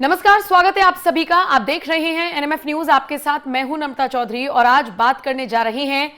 नमस्कार, स्वागत है आप सभी का। आप देख रहे हैं एनएमएफ न्यूज, आपके साथ मैं हूं नम्रता चौधरी और आज बात करने जा रहे हैं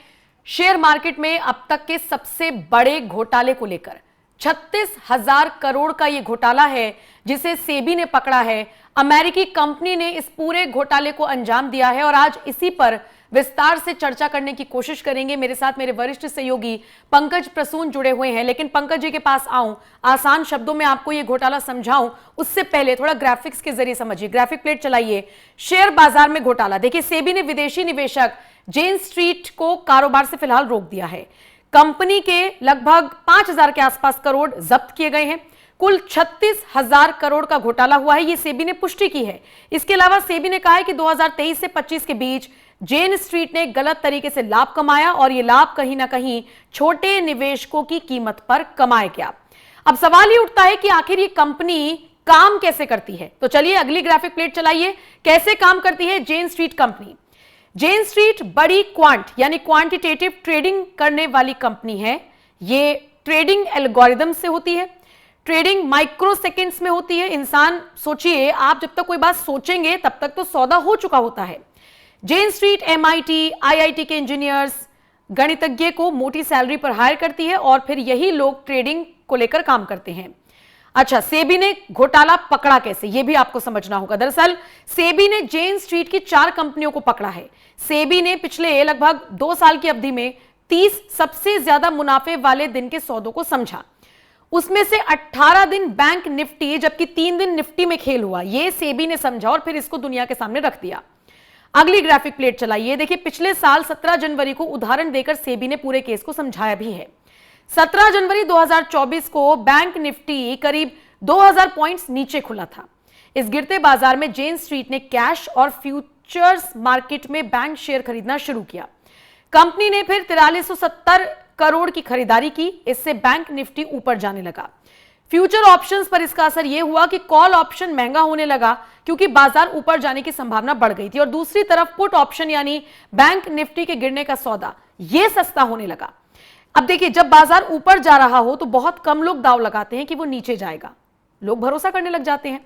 शेयर मार्केट में अब तक के सबसे बड़े घोटाले को लेकर। 36,000 करोड़ का यह घोटाला है जिसे सेबी ने पकड़ा है। अमेरिकी कंपनी ने इस पूरे घोटाले को अंजाम दिया है और आज इसी पर विस्तार से चर्चा करने की कोशिश करेंगे। मेरे साथ मेरे वरिष्ठ सहयोगी पंकज प्रसून जुड़े हुए हैं, लेकिन पंकज जी के पास आऊं, आसान शब्दों में आपको यह घोटाला समझाऊं उससे पहले थोड़ा ग्राफिक्स के जरिए समझिए। ग्राफिक प्लेट चलाइए। शेयर बाजार में घोटाला देखिए, सेबी ने विदेशी निवेशक जेन स्ट्रीट को कारोबार से फिलहाल रोक दिया है। कंपनी के लगभग 5,000 के आसपास करोड़ जब्त किए गए हैं। कुल 36,000 करोड़ का घोटाला हुआ है, यह सेबी ने पुष्टि की है। इसके अलावा सेबी ने कहा है कि 2023 से 25 के बीच जेन स्ट्रीट ने गलत तरीके से लाभ कमाया और यह लाभ कहीं ना कहीं छोटे निवेशकों की कीमत पर कमाया गया। अब सवाल ये उठता है कि आखिर ये कंपनी काम कैसे करती है। तो चलिए अगली ग्राफिक प्लेट चलाइए। कैसे काम करती है जेन स्ट्रीट कंपनी? जेन स्ट्रीट बड़ी क्वांट यानी क्वांटिटेटिव ट्रेडिंग करने वाली कंपनी है। ये ट्रेडिंग एल्गोरिदम से होती है, ट्रेडिंग माइक्रो सेकेंड्स में होती है। इंसान सोचिए, आप जब तक कोई बात सोचेंगे तब तक तो सौदा हो चुका होता है। जेन स्ट्रीट एमआईटी, आईआईटी के इंजीनियर्स, गणितज्ञ को मोटी सैलरी पर हायर करती है और फिर यही लोग ट्रेडिंग को लेकर काम करते हैं। अच्छा, सेबी ने घोटाला पकड़ा कैसे, यह भी आपको समझना होगा। दरअसल सेबी ने जेन स्ट्रीट की 4 कंपनियों को पकड़ा है। सेबी ने पिछले लगभग 2 साल की अवधि में 30 सबसे ज्यादा मुनाफे वाले दिन के सौदों को समझा। उसमें से 18 दिन बैंक निफ्टी जबकि 3 दिन निफ्टी में खेल हुआ, यह सेबी ने समझा और फिर इसको दुनिया के सामने रख दिया। अगली ग्राफिक प्लेट चलाइए। देखिए, पिछले साल 17 जनवरी को उदाहरण देकर सेबी ने पूरे केस को समझाया भी है। 17 जनवरी 2024 को बैंक निफ्टी करीब 2000 पॉइंट्स नीचे खुला था। इस गिरते बाजार में जेन स्ट्रीट ने कैश और फ्यूचर्स मार्केट में बैंक शेयर खरीदना शुरू किया। कंपनी ने फिर 4370 करोड़ की खरीदारी की। इससे बैंक निफ्टी ऊपर जाने लगा। फ्यूचर ऑप्शंस पर इसका असर यह हुआ कि कॉल ऑप्शन महंगा होने लगा क्योंकि बाजार ऊपर जाने की संभावना बढ़ गई थी और दूसरी तरफ पुट ऑप्शन यानी बैंक निफ्टी के गिरने का सौदा यह सस्ता होने लगा। अब देखिए, जब बाजार ऊपर जा रहा हो तो बहुत कम लोग दांव लगाते हैं कि वो नीचे जाएगा, लोग भरोसा करने लग जाते हैं।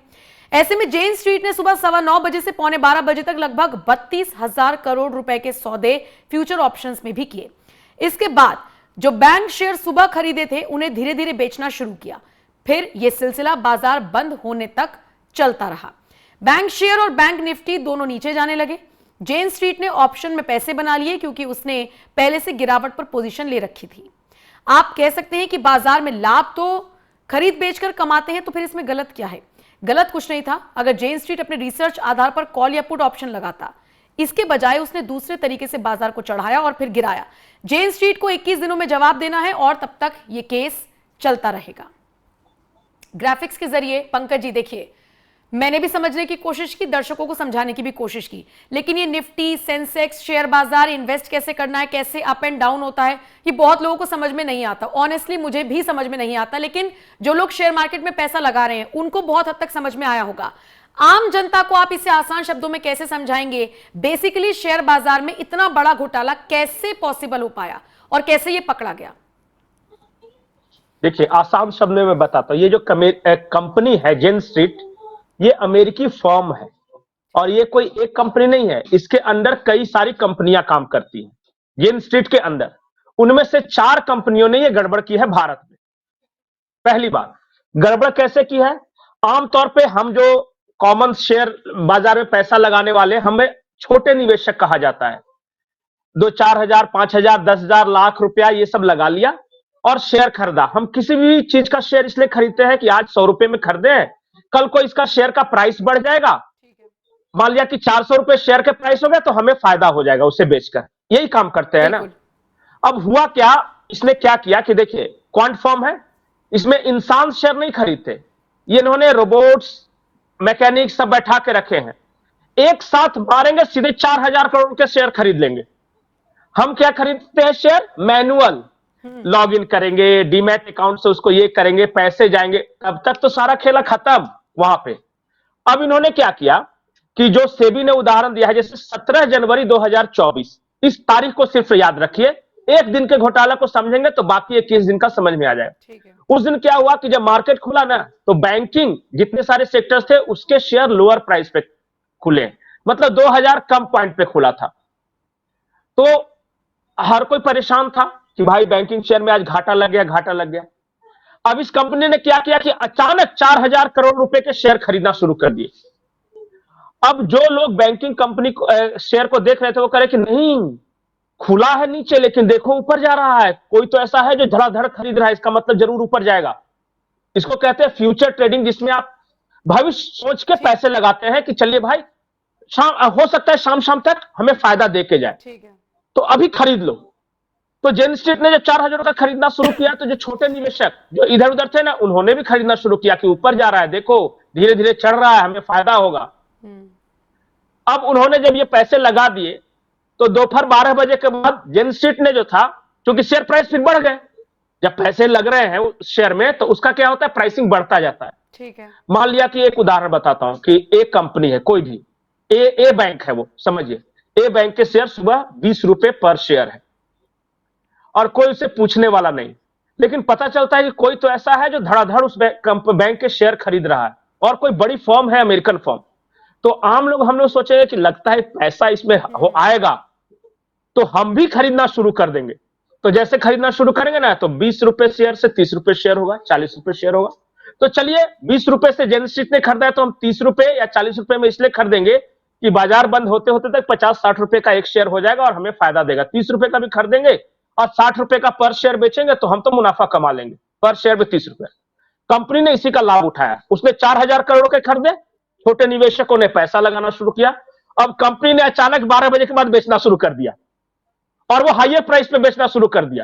ऐसे में जेन स्ट्रीट ने सुबह 9:15 बजे से 11:45 बजे तक लगभग 32,000 करोड़ रुपए के सौदे फ्यूचर ऑप्शंस में भी किए। इसके बाद जो बैंक शेयर सुबह खरीदे थे उन्हें धीरे धीरे बेचना शुरू किया। फिर यह सिलसिला बाजार बंद होने तक चलता रहा। बैंक शेयर और बैंक निफ्टी दोनों नीचे जाने लगे। जेन स्ट्रीट ने ऑप्शन में पैसे बना लिए क्योंकि उसने पहले से गिरावट पर पोजीशन ले रखी थी। आप कह सकते हैं कि बाजार में लाभ तो खरीद बेचकर कमाते हैं, तो फिर इसमें गलत क्या है? गलत कुछ नहीं था अगर जेन स्ट्रीट अपने रिसर्च आधार पर कॉल या पुट ऑप्शन लगाता। इसके बजाय उसने दूसरे तरीके से बाजार को चढ़ाया और फिर गिराया। जेन स्ट्रीट को 21 दिनों में जवाब देना है और तब तक यह केस चलता रहेगा। ग्राफिक्स के जरिए पंकज जी देखिए, मैंने भी समझने की कोशिश की, दर्शकों को समझाने की भी कोशिश की, लेकिन ये निफ्टी, सेंसेक्स, शेयर बाजार, इन्वेस्ट कैसे करना है, कैसे अप एंड डाउन होता है, ये बहुत लोगों को समझ में नहीं आता। ऑनेस्टली मुझे भी समझ में नहीं आता, लेकिन जो लोग शेयर मार्केट में पैसा लगा रहे हैं उनको बहुत हद तक समझ में आया होगा। आम जनता को आप इसे आसान शब्दों में कैसे समझाएंगे? बेसिकली शेयर बाजार में इतना बड़ा घोटाला कैसे पॉसिबल हो पाया और कैसे ये पकड़ा गया? देखिए, आसान शब्द में मैं बताता हूं। ये जो कंपनी है जेन स्ट्रीट, ये अमेरिकी फर्म है और ये कोई एक कंपनी नहीं है। इसके अंदर कई सारी कंपनियां काम करती हैं जेन स्ट्रीट के अंदर। उनमें से 4 कंपनियों ने ये गड़बड़ की है भारत में। पहली बात, गड़बड़ कैसे की है? आमतौर पे हम जो कॉमन शेयर बाजार में पैसा लगाने वाले, हमें छोटे निवेशक कहा जाता है। 2-4 हजार, 5 हजार, 10 हजार, लाख रुपया ये सब लगा लिया और शेयर खरीदा। हम किसी भी चीज का शेयर इसलिए खरीदते हैं कि आज 100 रुपए में खरीदे, कल को इसका शेयर का प्राइस बढ़ जाएगा। मान लिया कि 400 रुपए शेयर के प्राइस हो गए तो हमें फायदा हो जाएगा उसे बेचकर। यही काम करते हैं ना। अब हुआ क्या, इसने क्या किया कि देखिए, क्वांट फर्म है, इसमें इंसान शेयर नहीं खरीदते। ये इन्होंने रोबोट्स, मैकेनिक सब बैठा के रखे हैं। एक साथ मारेंगे, सीधे 4,000 करोड़ के शेयर खरीद लेंगे। हम क्या खरीदते हैं शेयर? मैनुअल लॉग इन करेंगे, डीमैट अकाउंट से उसको ये करेंगे, पैसे जाएंगे, तब तक तो सारा खेला खत्म वहां पे। अब इन्होंने क्या किया कि जो सेबी ने उदाहरण दिया है, जैसे 17 जनवरी 2024, इस तारीख को सिर्फ याद रखिए, एक दिन के घोटाला को समझेंगे तो बाकी 21 दिन का समझ में आ जाएगा। ठीक है। उस दिन क्या हुआ कि जब मार्केट खुला ना, तो बैंकिंग जितने सारे सेक्टर्स थे उसके शेयर लोअर प्राइस पे खुले, मतलब 2000 कम पॉइंट पे खुला था। तो हर कोई परेशान था कि भाई बैंकिंग शेयर में आज घाटा लग गया, घाटा लग गया। अब इस कंपनी ने क्या किया कि अचानक 4000 करोड़ रुपए के शेयर खरीदना शुरू कर दिए। अब जो लोग बैंकिंग कंपनी शेयर को देख रहे थे वो कह रहे कि नहीं, खुला है नीचे लेकिन देखो ऊपर जा रहा है, कोई तो ऐसा है जो धड़ाधड़ खरीद रहा है, इसका मतलब जरूर ऊपर जाएगा। इसको कहते हैं फ्यूचर ट्रेडिंग, जिसमें आप भविष्य सोच के पैसे लगाते हैं कि चलिए भाई शाम हो सकता है शाम शाम तक हमें फायदा दे के जाए, ठीक है। तो अभी खरीद लो। तो जेन स्ट्रीट ने जब 4000 का खरीदना शुरू किया तो जो छोटे निवेशक जो इधर उधर थे ना, उन्होंने भी खरीदना शुरू किया कि ऊपर जा रहा है, देखो धीरे धीरे चढ़ रहा है, हमें फायदा होगा। अब उन्होंने जब ये पैसे लगा दिए तो दोपहर 12 बजे के बाद जेन स्ट्रीट ने जो था, क्योंकि शेयर प्राइस फिर बढ़ गए, जब पैसे लग रहे हैं उस शेयर में तो उसका क्या होता है, प्राइसिंग बढ़ता जाता है। ठीक है। मान लिया कि एक उदाहरण बताता हूं कि एक कंपनी है कोई भी, ए बैंक है, वो समझिए ए बैंक के शेयर सुबह 20 रुपए पर शेयर है और कोई उसे पूछने वाला नहीं, लेकिन पता चलता है कि कोई तो ऐसा है जो धड़ाधड़ उस बैंक के शेयर खरीद रहा है और कोई बड़ी फर्म है, अमेरिकन फर्म। तो आम लोग हम लोग सोचेंगे कि लगता है पैसा इसमें हो आएगा तो हम भी खरीदना शुरू कर देंगे। तो जैसे खरीदना शुरू करेंगे ना तो 20 रुपए शेयर से 30 रुपए शेयर होगा, 40 रुपए शेयर होगा। तो चलिए 20 रुपए से जेन स्ट्रीट ने खरीदा है तो हम 30 रुपए या 40 रुपए में इसलिए खरीदेंगे कि बाजार बंद होते होते तक 50-60 रुपए का एक शेयर हो जाएगा और हमें फायदा देगा। 30 रुपए का भी खरीदेंगे और 60 रुपए का पर शेयर बेचेंगे तो हम तो मुनाफा कमा लेंगे, पर शेयर में 30 रुपए। कंपनी ने इसी का लाभ उठाया, उसने 4000 करोड़ के खरीदे, छोटे निवेशकों ने पैसा लगाना शुरू किया। अब कंपनी ने अचानक 12 बजे के बाद बेचना शुरू कर दिया और वो हाईयर प्राइस पे बेचना शुरू कर दिया,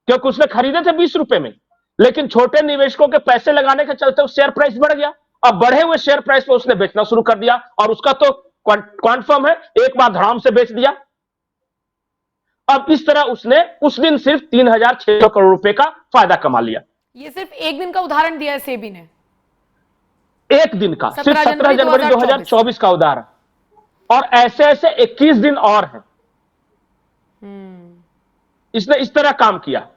क्योंकि उसने खरीदे थे 20 रुपए में, लेकिन छोटे निवेशकों के पैसे लगाने के चलते शेयर प्राइस बढ़ गया। अब बढ़े हुए शेयर प्राइस पे उसने बेचना शुरू कर दिया और उसका तो क्वांट फर्म है, एक बार धड़ाम से बेच दिया। अब इस तरह उसने उस दिन सिर्फ 3600 करोड़ रुपए का फायदा कमा लिया। ये सिर्फ एक दिन का उदाहरण दिया है सेबी ने, एक दिन का, सिर्फ 17 जनवरी 2024 2024 का उदाहरण, और ऐसे ऐसे 21 दिन और हैं। इसने इस तरह काम किया।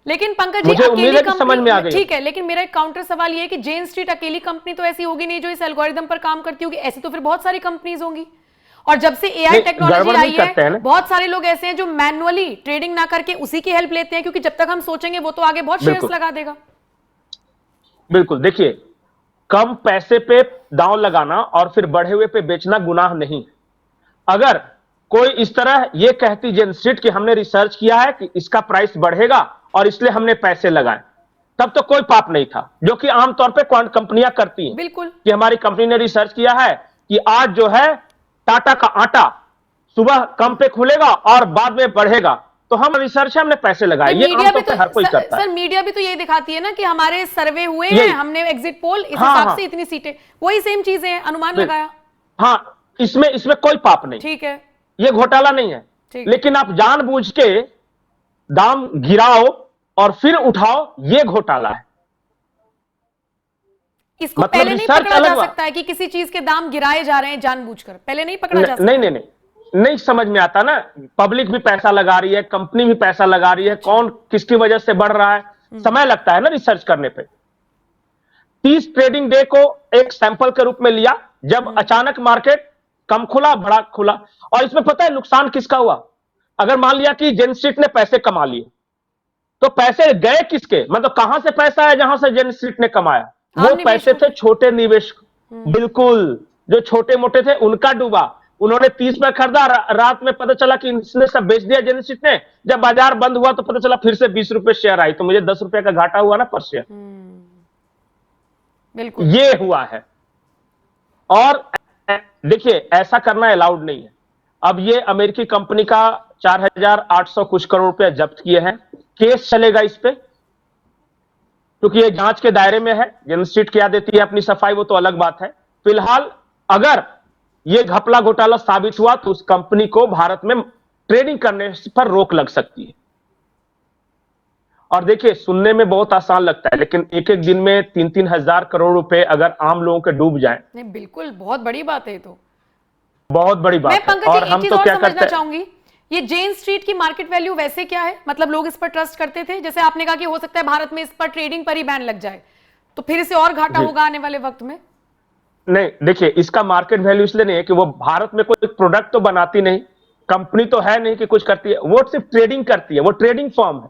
लेकिन पंकज जी, मुझे उम्मीद है कि समझ में आ गई। ठीक है, लेकिन मेरा एक काउंटर सवाल ये है कि जेन स्ट्रीट अकेली कंपनी तो ऐसी होगी नहीं जो इस एल्गोरिदम पर काम करती होगी, ऐसी तो फिर बहुत सारी कंपनीज होंगी। और जब से एआई टेक्नोलॉजी आई है, बहुत सारे लोग ऐसे हैं जो मैनुअली ट्रेडिंग ना करके उसी की हेल्प लेते हैं, क्योंकि जब तक हम सोचेंगे वो तो आगे बहुत शेयर्स लगा देगा। बिल्कुल, देखिए कम पैसे पे दांव लगाना और फिर बढ़े हुए पे बेचना गुनाह नहीं। अगर कोई इस तरह ये कहती जेन स्ट्रीट कि हमने रिसर्च किया है कि इसका प्राइस बढ़ेगा और इसलिए हमने पैसे लगाए, तब तो कोई पाप नहीं था, जो कि आमतौर पे कंपनियां करती हैं। बिल्कुल, कि हमारी कंपनी ने रिसर्च किया है कि आज जो है टाटा का आटा सुबह कम पे खुलेगा और बाद में बढ़ेगा, तो हम रिसर्च है, हमने पैसे लगाए। ये आमतौर पे हर कोई करता है। सर मीडिया भी तो यही दिखाती है ना कि हमारे सर्वे हुए हैं, हमने एग्जिट पोल, इस हिसाब से इतनी सीटें, वही सेम चीजें हैं, अनुमान लगाया। हाँ, इसमें कोई पाप नहीं, ठीक है, ये घोटाला नहीं है। लेकिन आप जानबूझ के दाम गिराओ और फिर उठाओ, ये घोटाला है। इसको मतलब पहले नहीं पकड़ा जा सकता है कि किसी चीज के दाम गिराए जा रहे हैं जानबूझकर, पहले नहीं पकड़ा जा सकता? नहीं समझ में आता ना। पब्लिक भी पैसा लगा रही है, कंपनी भी पैसा लगा रही है, कौन किसकी वजह से बढ़ रहा है, समय लगता है ना रिसर्च करने पे। 30 ट्रेडिंग डे को एक सैंपल के रूप में लिया, जब अचानक मार्केट कम खुला, बड़ा खुला। और इसमें पता है नुकसान किसका हुआ? अगर मान लिया कि जेन स्ट्रीट ने पैसे कमा लिए, तो पैसे गए किसके, मतलब कहां से पैसा है जहां से जेन स्ट्रीट ने कमाया? वो पैसे थे छोटे निवेशक, बिल्कुल, जो छोटे मोटे थे उनका डूबा। उन्होंने 30 में खरीदा, रात में पता चला कि इसने सब बेच दिया जेन स्ट्रीट ने। जब बाजार बंद हुआ तो पता चला फिर से 20 रुपए शेयर आई, तो मुझे 10 रुपए का घाटा हुआ ना पर शेयर। बिल्कुल, ये हुआ है। और देखिए ऐसा करना अलाउड नहीं है। अब ये अमेरिकी कंपनी का 4800 कुछ करोड़ रुपए जब्त किए हैं, केस चलेगा इस पे, क्योंकि ये जांच के दायरे में है। जेन स्ट्रीट क्या देती है अपनी सफाई, वो तो अलग बात है। फिलहाल अगर ये घपला घोटाला साबित हुआ तो उस कंपनी को भारत में ट्रेडिंग करने पर रोक लग सकती है। और देखिए सुनने में बहुत आसान लगता है, लेकिन एक एक दिन में 3-3 हजार करोड़ रुपए अगर आम लोगों के डूब जाएं, नहीं बिल्कुल बहुत बड़ी बात है, तो बहुत बड़ी बात है। और हम तो क्या करते हैं, चाहूंगी ये जेन स्ट्रीट की मार्केट वैल्यू वैसे क्या है, मतलब लोग इस पर ट्रस्ट करते थे? जैसे आपने कहा कि हो सकता है भारत में इस पर ट्रेडिंग पर ही बैन लग जाए, तो फिर इसे और घाटा जी होगा आने वाले वक्त में? नहीं, देखिए इसका मार्केट वैल्यू इसलिए नहीं है कि वो भारत में कोई प्रोडक्ट तो बनाती नहीं, कंपनी तो है नहीं कि कुछ करती है, वो सिर्फ ट्रेडिंग करती है, वो ट्रेडिंग फर्म है।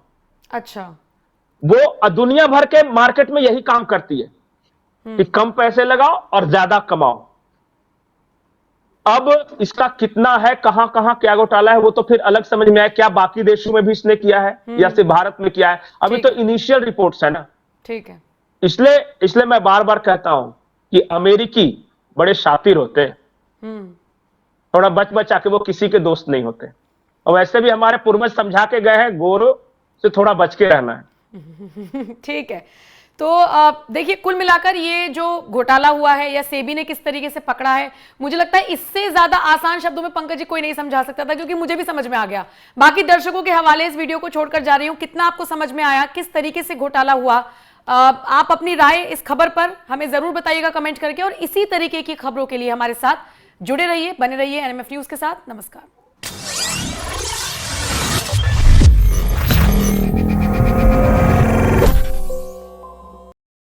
अच्छा। वो दुनिया भर के मार्केट में यही काम करती है कि कम पैसे लगाओ और ज्यादा कमाओ। अब इसका कितना है, कहां कहां क्या घोटाला है, वो तो फिर अलग समझ में आए, क्या बाकी देशों में भी इसने किया है या सिर्फ भारत में किया है, अभी ठीक तो है, इनिशियल रिपोर्ट्स है ना। ठीक है। इसलिए इसलिए मैं बार बार कहता हूं कि अमेरिकी बड़े शातिर होते हैं, हम्म। थोड़ा बच बचा के, वो किसी के दोस्त नहीं होते। और वैसे भी हमारे पूर्वज समझा के गए हैं, गोरों से थोड़ा बच के रहना है। ठीक है। तो देखिए, कुल मिलाकर ये जो घोटाला हुआ है या सेबी ने किस तरीके से पकड़ा है, मुझे लगता है इससे ज्यादा आसान शब्दों में पंकज जी कोई नहीं समझा सकता था, क्योंकि मुझे भी समझ में आ गया। बाकी दर्शकों के हवाले इस वीडियो को छोड़कर जा रही हूं, कितना आपको समझ में आया, किस तरीके से घोटाला हुआ। आप अपनी राय इस खबर पर हमें जरूर बताइएगा कमेंट करके, और इसी तरीके की खबरों के लिए हमारे साथ जुड़े रहिए, बने रहिए एनएमएफ न्यूज के साथ। नमस्कार।